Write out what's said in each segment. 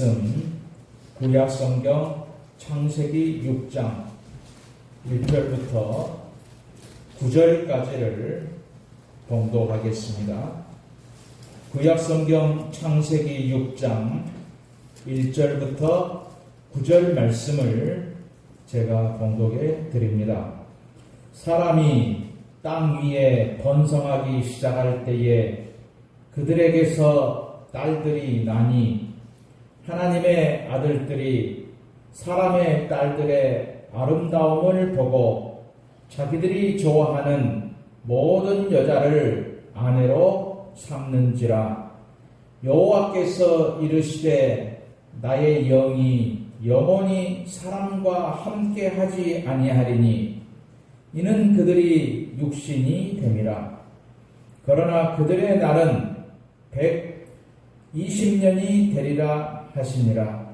말씀 구약성경 창세기 6장 1절부터 9절까지를 봉독하겠습니다. 구약성경 창세기 6장 1절부터 9절 말씀을 제가 봉독해 드립니다. 사람이 땅 위에 번성하기 시작할 때에 그들에게서 딸들이 나니 하나님의 아들들이 사람의 딸들의 아름다움을 보고 자기들이 좋아하는 모든 여자를 아내로 삼는지라. 여호와께서 이르시되 나의 영이 영원히 사람과 함께하지 아니하리니 이는 그들이 육신이 됨이라. 그러나 그들의 날은 120년이 되리라 하시니라.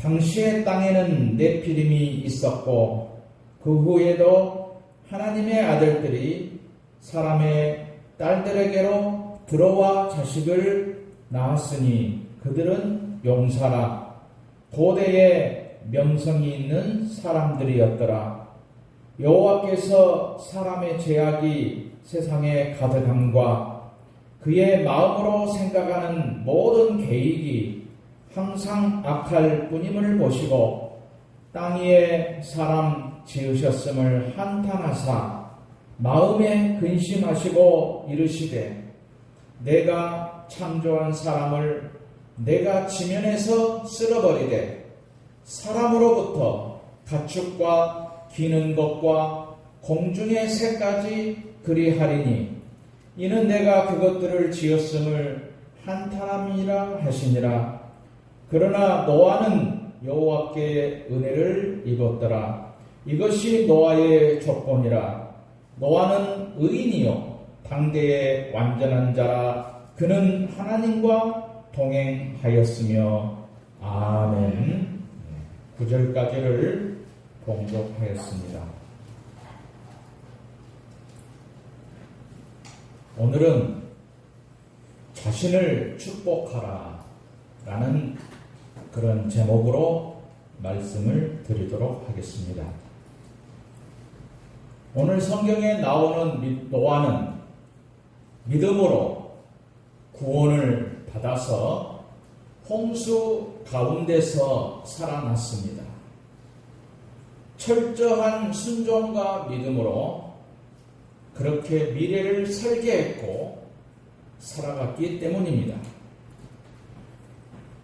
당시의 땅에는 네피림이 있었고 그 후에도 하나님의 아들들이 사람의 딸들에게로 들어와 자식을 낳았으니 그들은 용사라 고대에 명성이 있는 사람들이었더라. 여호와께서 사람의 죄악이 세상에 가득함과 그의 마음으로 생각하는 모든 계획이 항상 악할 뿐임을 보시고 땅 위에 사람 지으셨음을 한탄하사 마음에 근심하시고 이르시되 내가 창조한 사람을 내가 지면에서 쓸어버리되 사람으로부터 가축과 기는 것과 공중의 새까지 그리하리니 이는 내가 그것들을 지었음을 한탄함이라 하시니라. 그러나 노아는 여호와께 은혜를 입었더라. 이것이 노아의 조건이라. 노아는 의인이요 당대의 완전한 자라. 그는 하나님과 동행하였으며. 아멘. 9절까지를 봉독하였습니다. 오늘은 자신을 축복하라 라는 그런 제목으로 말씀을 드리도록 하겠습니다. 오늘 성경에 나오는 노아는 믿음으로 구원을 받아서 홍수 가운데서 살아났습니다. 철저한 순종과 믿음으로 그렇게 미래를 설계했고 살아갔기 때문입니다.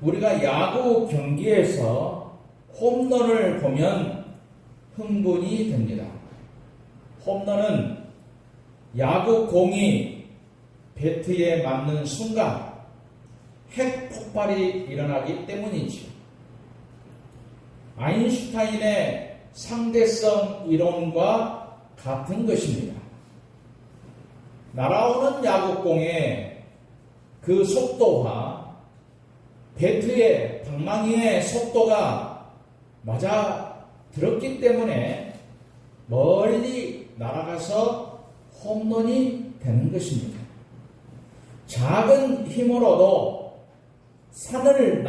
우리가 야구 경기에서 홈런을 보면 흥분이 됩니다. 홈런은 야구 공이 배트에 맞는 순간 핵폭발이 일어나기 때문이지요. 아인슈타인의 상대성 이론과 같은 것입니다. 날아오는 야구공의 그 속도와 배트의 방망이의 속도가 맞아 들었기 때문에 멀리 날아가서 홈런이 되는 것입니다. 작은 힘으로도 산을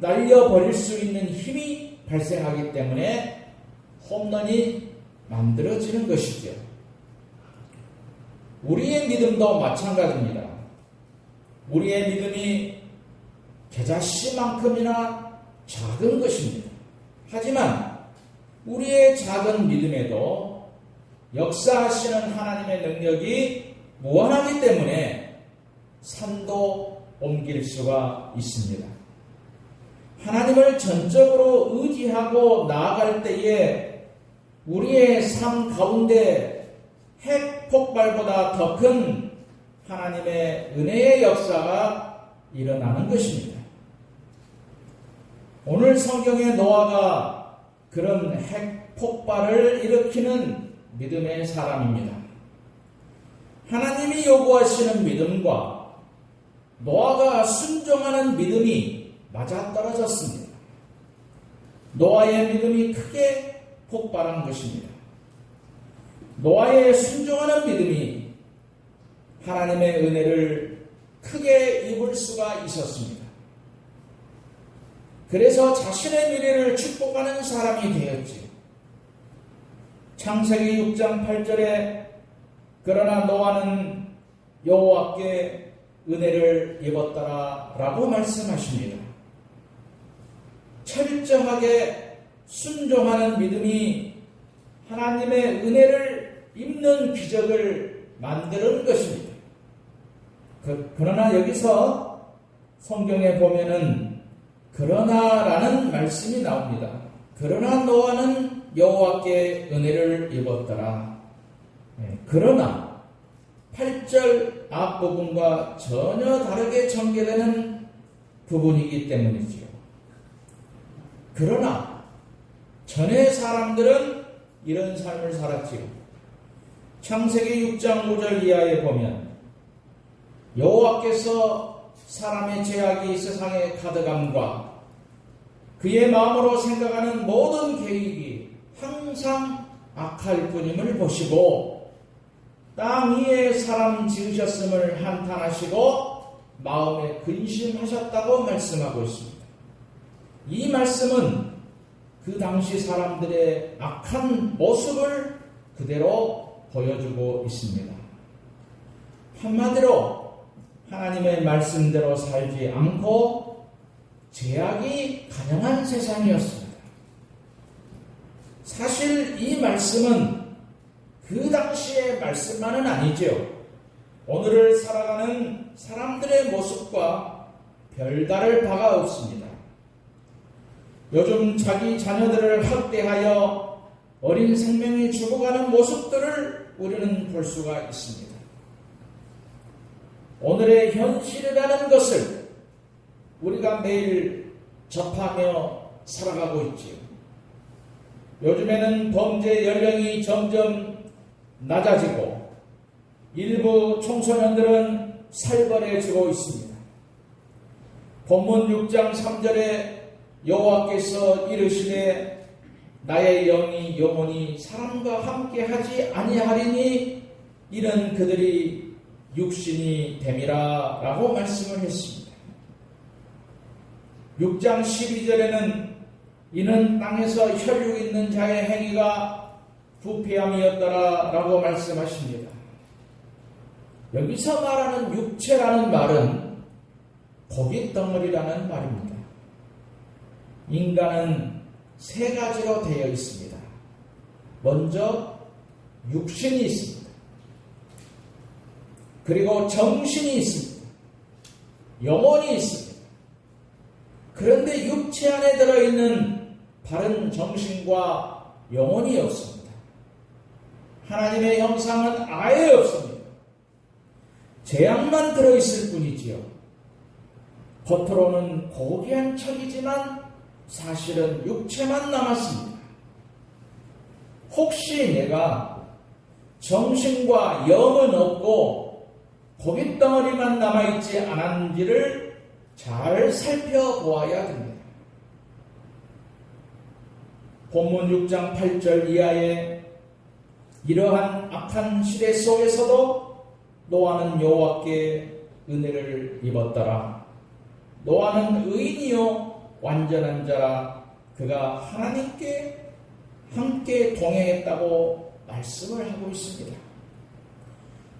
날려버릴 수 있는 힘이 발생하기 때문에 홈런이 만들어지는 것이죠. 우리의 믿음도 마찬가지입니다. 우리의 믿음이 겨자씨만큼이나 작은 것입니다. 하지만 우리의 작은 믿음에도 역사하시는 하나님의 능력이 무한하기 때문에 산도 옮길 수가 있습니다. 하나님을 전적으로 의지하고 나아갈 때에 우리의 삶 가운데 핵폭발보다 더 큰 하나님의 은혜의 역사가 일어나는 것입니다. 오늘 성경의 노아가 그런 핵폭발을 일으키는 믿음의 사람입니다. 하나님이 요구하시는 믿음과 노아가 순종하는 믿음이 맞아떨어졌습니다. 노아의 믿음이 크게 폭발한 것입니다. 노아의 순종하는 믿음이 하나님의 은혜를 크게 입을 수가 있었습니다. 그래서 자신의 미래를 축복하는 사람이 되었지. 창세기 6장 8절에 그러나 노아는 여호와께 은혜를 입었더라 라고 말씀하십니다. 철저하게 순종하는 믿음이 하나님의 은혜를 입는 기적을 만드는 것입니다. 그러나 여기서 성경에 보면은 그러나라는 말씀이 나옵니다. 그러나 노아는 여호와께 은혜를 입었더라. 그러나 8절 앞부분과 전혀 다르게 전개되는 부분이기 때문이지요. 그러나 전의 사람들은 이런 삶을 살았지요. 창세기 6장 5절 이하에 보면 여호와께서 사람의 죄악이 세상에 가득함과 그의 마음으로 생각하는 모든 계획이 항상 악할 뿐임을 보시고 땅 위에 사람 지으셨음을 한탄하시고 마음에 근심하셨다고 말씀하고 있습니다. 이 말씀은 그 당시 사람들의 악한 모습을 그대로 보여주고 있습니다. 한마디로 하나님의 말씀대로 살지 않고 죄악이 가능한 세상이었습니다. 사실 이 말씀은 그 당시의 말씀만은 아니죠. 오늘을 살아가는 사람들의 모습과 별다를 바가 없습니다. 요즘 자기 자녀들을 학대하여 어린 생명이 죽어가는 모습들을 우리는 볼 수가 있습니다. 오늘의 현실이라는 것을 우리가 매일 접하며 살아가고 있지요. 요즘에는 범죄 연령이 점점 낮아지고 일부 청소년들은 살벌해지고 있습니다. 본문 6장 3절에 여호와께서 이르시되 나의 영이 영원히 사람과 함께하지 아니하리니 이는 그들이 육신이 됨이라 라고 말씀을 했습니다. 6장 12절에는 이는 땅에서 혈육 있는 자의 행위가 부패함이었더라 라고 말씀하십니다. 여기서 말하는 육체라는 말은 고깃덩어리라는 말입니다. 인간은 세 가지로 되어 있습니다. 먼저 육신이 있습니다. 그리고 정신이 있습니다. 영혼이 있습니다. 그런데 육체 안에 들어있는 바른 정신과 영혼이 없습니다. 하나님의 형상은 아예 없습니다. 죄악만 들어있을 뿐이지요. 겉으로는 고귀한 척이지만 사실은 육체만 남았습니다. 혹시 내가 정신과 영은 없고 고깃덩어리만 남아있지 않았는지를 잘 살펴보아야 됩니다. 본문 6장 8절 이하에 이러한 악한 시대 속에서도 노아는 여호와께 은혜를 입었더라. 노아는 의인이요 완전한 자라 그가 하나님께 함께 동행했다고 말씀을 하고 있습니다.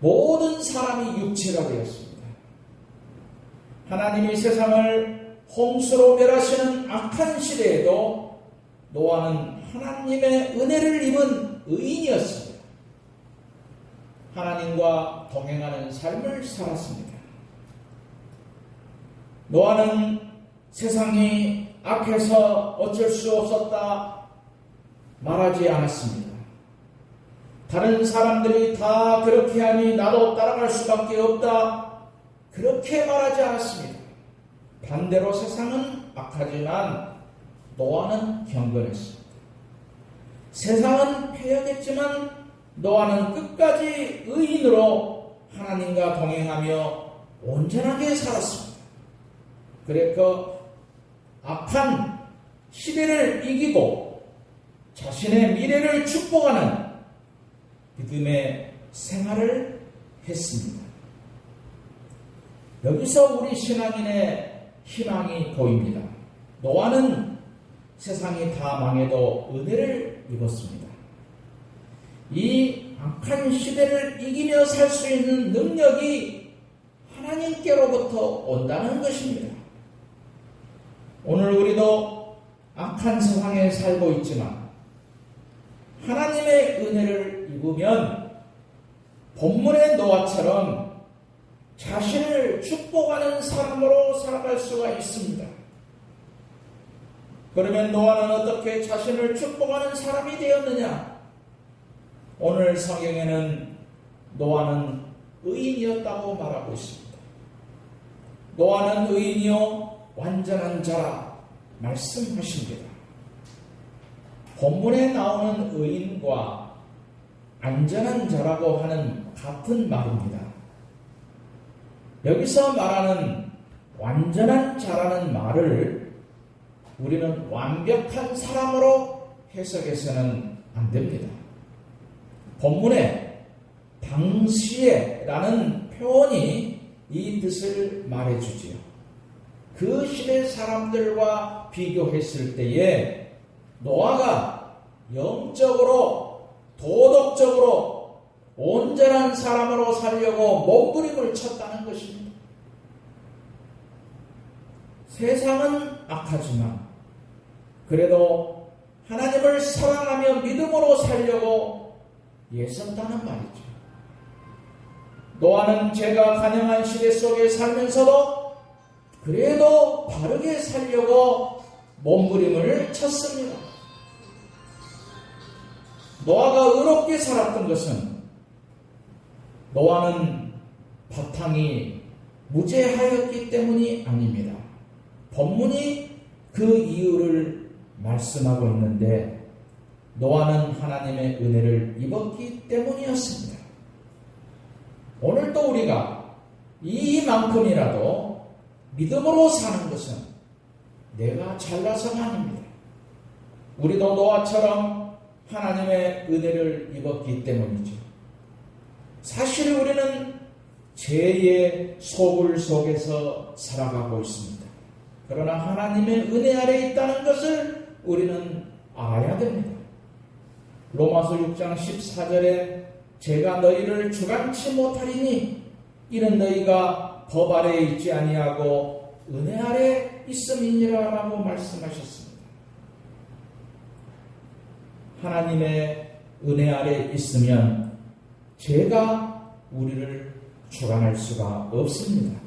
모든 사람이 육체가 되었습니다. 하나님이 세상을 홍수로 멸하시는 악한 시대에도 노아는 하나님의 은혜를 입은 의인이었습니다. 하나님과 동행하는 삶을 살았습니다. 노아는 세상이 악해서 어쩔 수 없었다 말하지 않았습니다. 다른 사람들이 다 그렇게 하니 나도 따라갈 수밖에 없다 그렇게 말하지 않았습니다. 반대로 세상은 악하지만 노아는 경건했습니다. 세상은 패역했지만 노아는 끝까지 의인으로 하나님과 동행하며 온전하게 살았습니다. 그래서 악한 시대를 이기고 자신의 미래를 축복하는 믿음의 생활을 했습니다. 여기서 우리 신앙인의 희망이 보입니다. 노아는 세상이 다 망해도 은혜를 입었습니다. 이 악한 시대를 이기며 살 수 있는 능력이 하나님께로부터 온다는 것입니다. 오늘 우리도 악한 세상에 살고 있지만 하나님의 은혜를 입으면 본문의 노아처럼 자신을 축복하는 사람으로 살아갈 수가 있습니다. 그러면 노아는 어떻게 자신을 축복하는 사람이 되었느냐? 오늘 성경에는 노아는 의인이었다고 말하고 있습니다. 노아는 의인이요 완전한 자라 말씀하십니다. 본문에 나오는 의인과 안전한 자라고 하는 같은 말입니다. 여기서 말하는 완전한 자라는 말을 우리는 완벽한 사람으로 해석해서는 안 됩니다. 본문에 당시에라는 표현이 이 뜻을 말해주지요. 그 시대 사람들과 비교했을 때에 노아가 영적으로 도덕적으로 온전한 사람으로 살려고 몸부림을 쳤다는 것입니다. 세상은 악하지만 그래도 하나님을 사랑하며 믿음으로 살려고 애썼다는 말이죠. 노아는 죄가 간영한 시대 속에 살면서도 그래도 바르게 살려고 몸부림을 쳤습니다. 노아가 의롭게 살았던 것은 노아는 바탕이 무죄하였기 때문이 아닙니다. 본문이 그 이유를 말씀하고 있는데 노아는 하나님의 은혜를 입었기 때문이었습니다. 오늘도 우리가 이만큼이라도 믿음으로 사는 것은 내가 잘나서가 아닙니다. 우리도 노아처럼 하나님의 은혜를 입었기 때문이죠. 사실 우리는 죄의 소굴 속에서 살아가고 있습니다. 그러나 하나님의 은혜 아래 있다는 것을 우리는 알아야 됩니다. 로마서 6장 14절에 제가 너희를 주관치 못하리니 이는 너희가 법 아래에 있지 아니하고 은혜 아래 있음이니라 라고 말씀하셨습니다. 하나님의 은혜 아래 있으면 죄가 우리를 주관할 수가 없습니다.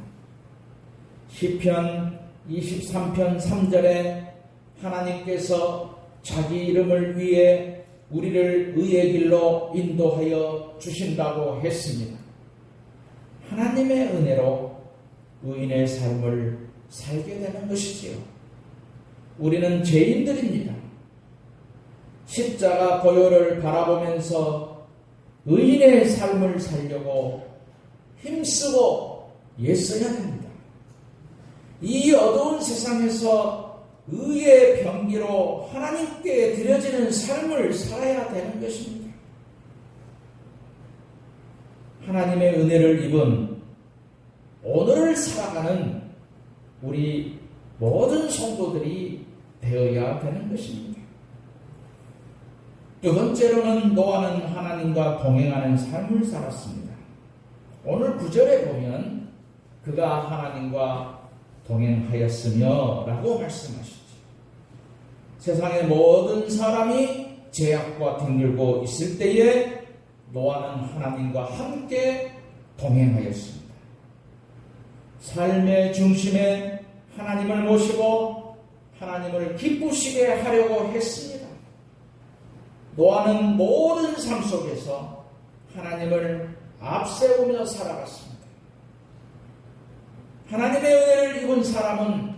시편 23편 3절에 하나님께서 자기 이름을 위해 우리를 의의 길로 인도하여 주신다고 했습니다. 하나님의 은혜로 의인의 삶을 살게 되는 것이지요. 우리는 죄인들입니다. 십자가 고요를 바라보면서 의인의 삶을 살려고 힘쓰고 애써야 됩니다. 이 어두운 세상에서 의의 병기로 하나님께 드려지는 삶을 살아야 되는 것입니다. 하나님의 은혜를 입은 오늘을 살아가는 우리 모든 성도들이 되어야 되는 것입니다. 두 번째로는 노아는 하나님과 동행하는 삶을 살았습니다. 오늘 9절에 보면 그가 하나님과 동행하였으며 라고 말씀하시죠. 세상의 모든 사람이 죄악과 뒹굴고 있을 때에 노아는 하나님과 함께 동행하였습니다. 삶의 중심에 하나님을 모시고 하나님을 기쁘시게 하려고 했습니다. 노아는 모든 삶 속에서 하나님을 앞세우며 살아갔습니다. 하나님의 은혜를 입은 사람은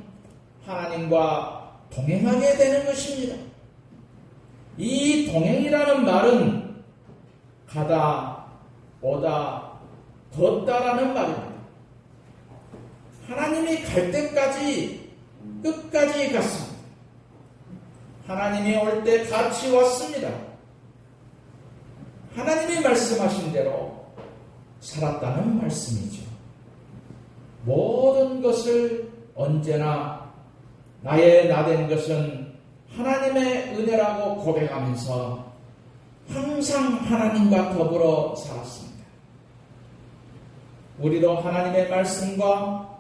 하나님과 동행하게 되는 것입니다. 이 동행이라는 말은 가다, 오다, 걷다라는 말입니다. 하나님이 갈 때까지 끝까지 갔습니다. 하나님이 올 때 같이 왔습니다. 하나님이 말씀하신 대로 살았다는 말씀이죠. 모든 것을 언제나 나의 나된 것은 하나님의 은혜라고 고백하면서 항상 하나님과 더불어 살았습니다. 우리도 하나님의 말씀과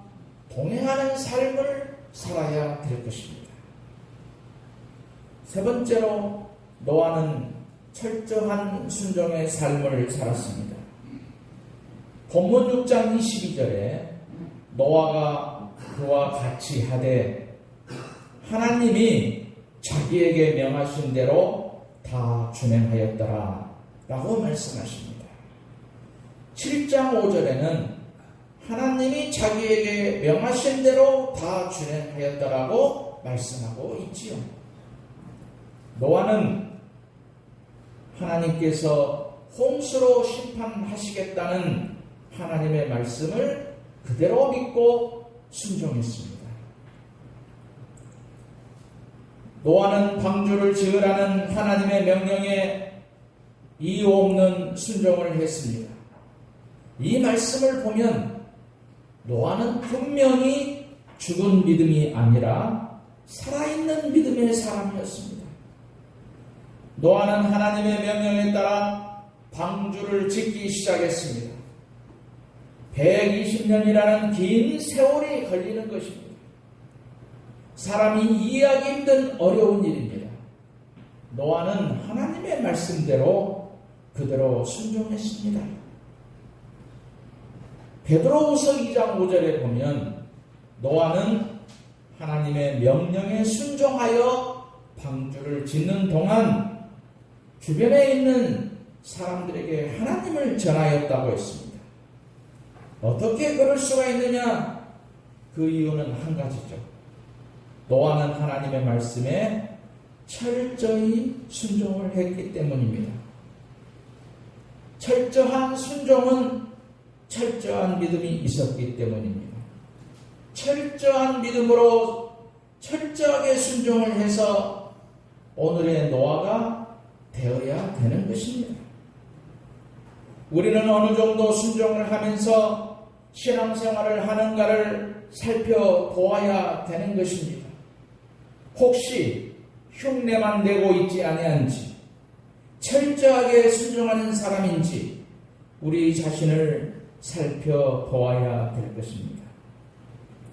동행하는 삶을 살아야 될 것입니다. 세 번째로 노아는 철저한 순종의 삶을 살았습니다. 본문 6장 22절에 노아가 그와 같이 하되 하나님이 자기에게 명하신 대로 다 준행하였더라 라고 말씀하십니다. 7장 5절에는 하나님이 자기에게 명하신 대로 다 준행하였더라고 말씀하고 있지요. 노아는 하나님께서 홍수로 심판하시겠다는 하나님의 말씀을 그대로 믿고 순종했습니다. 노아는 방주를 지으라는 하나님의 명령에 이유 없는 순종을 했습니다. 이 말씀을 보면 노아는 분명히 죽은 믿음이 아니라 살아있는 믿음의 사람이었습니다. 노아는 하나님의 명령에 따라 방주를 짓기 시작했습니다. 120년이라는 긴 세월이 걸리는 것입니다. 사람이 이해하기 힘든 어려운 일입니다. 노아는 하나님의 말씀대로 그대로 순종했습니다. 베드로후서 2장 5절에 보면 노아는 하나님의 명령에 순종하여 방주를 짓는 동안 주변에 있는 사람들에게 하나님을 전하였다고 했습니다. 어떻게 그럴 수가 있느냐? 그 이유는 한 가지죠. 노아는 하나님의 말씀에 철저히 순종을 했기 때문입니다. 철저한 순종은 철저한 믿음이 있었기 때문입니다. 철저한 믿음으로 철저하게 순종을 해서 오늘의 노아가 되어야 되는 것입니다. 우리는 어느 정도 순종을 하면서 신앙생활을 하는가를 살펴보아야 되는 것입니다. 혹시 흉내만 내고 있지 아니한지, 철저하게 순종하는 사람인지 우리 자신을 살펴보아야 될 것입니다.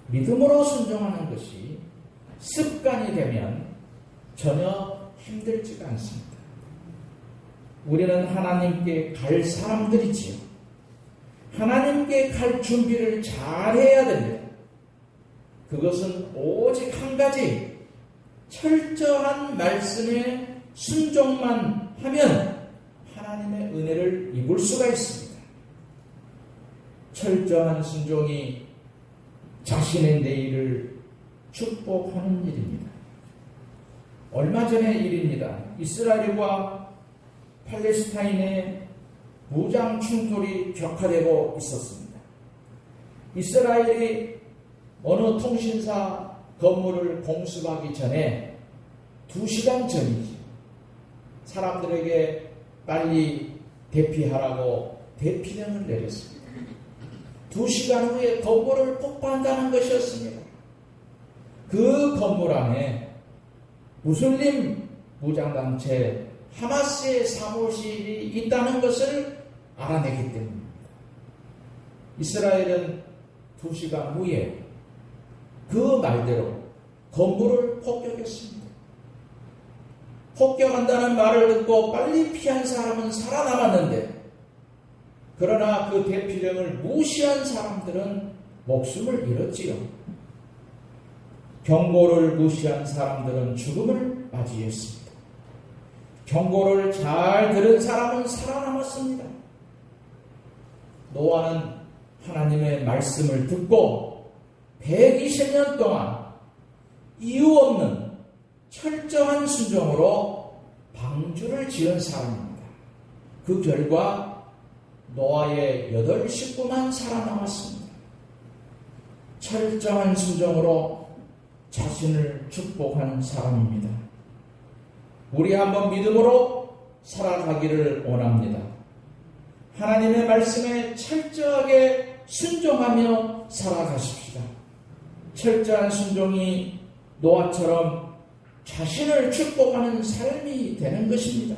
믿음으로 순종하는 것이 습관이 되면 전혀 힘들지가 않습니다. 우리는 하나님께 갈 사람들이지요. 하나님께 갈 준비를 잘 해야 됩니다. 그것은 오직 한 가지, 철저한 말씀에 순종만 하면 하나님의 은혜를 입을 수가 있습니다. 철저한 순종이 자신의 내일을 축복하는 일입니다. 얼마 전의 일입니다. 이스라엘과 팔레스타인의 무장 충돌이 격화되고 있었습니다. 이스라엘이 어느 통신사 건물을 공습하기 전에 2시간 전이지 사람들에게 빨리 대피하라고 대피령을 내렸습니다. 2시간 후에 건물을 폭파한다는 것이었습니다. 그 건물 안에 무슬림 무장단체 하마스의 사무실이 있다는 것을 알아내기 때문입니다. 이스라엘은 2시간 후에 그 말대로 건물을 폭격했습니다. 폭격한다는 말을 듣고 빨리 피한 사람은 살아남았는데, 그러나 그 대피령을 무시한 사람들은 목숨을 잃었지요. 경고를 무시한 사람들은 죽음을 맞이했습니다. 경고를 잘 들은 사람은 살아남았습니다. 노아는 하나님의 말씀을 듣고 120년 동안 이유 없는 철저한 순종으로 방주를 지은 사람입니다. 그 결과 노아의 8 식구만 살아남았습니다. 철저한 순종으로 자신을 축복하는 사람입니다. 우리 한번 믿음으로 살아가기를 원합니다. 하나님의 말씀에 철저하게 순종하며 살아가십시다. 철저한 순종이 노아처럼 자신을 축복하는 삶이 되는 것입니다.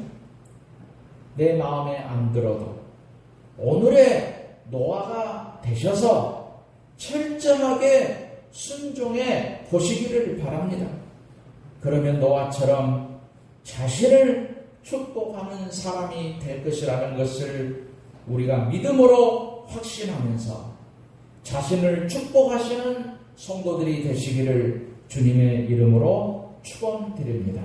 내 마음에 안 들어도 오늘의 노아가 되셔서 철저하게 순종해 보시기를 바랍니다. 그러면 노아처럼 자신을 축복하는 사람이 될 것이라는 것을 우리가 믿음으로 확신하면서 자신을 축복하시는 성도들이 되시기를 주님의 이름으로 축원드립니다.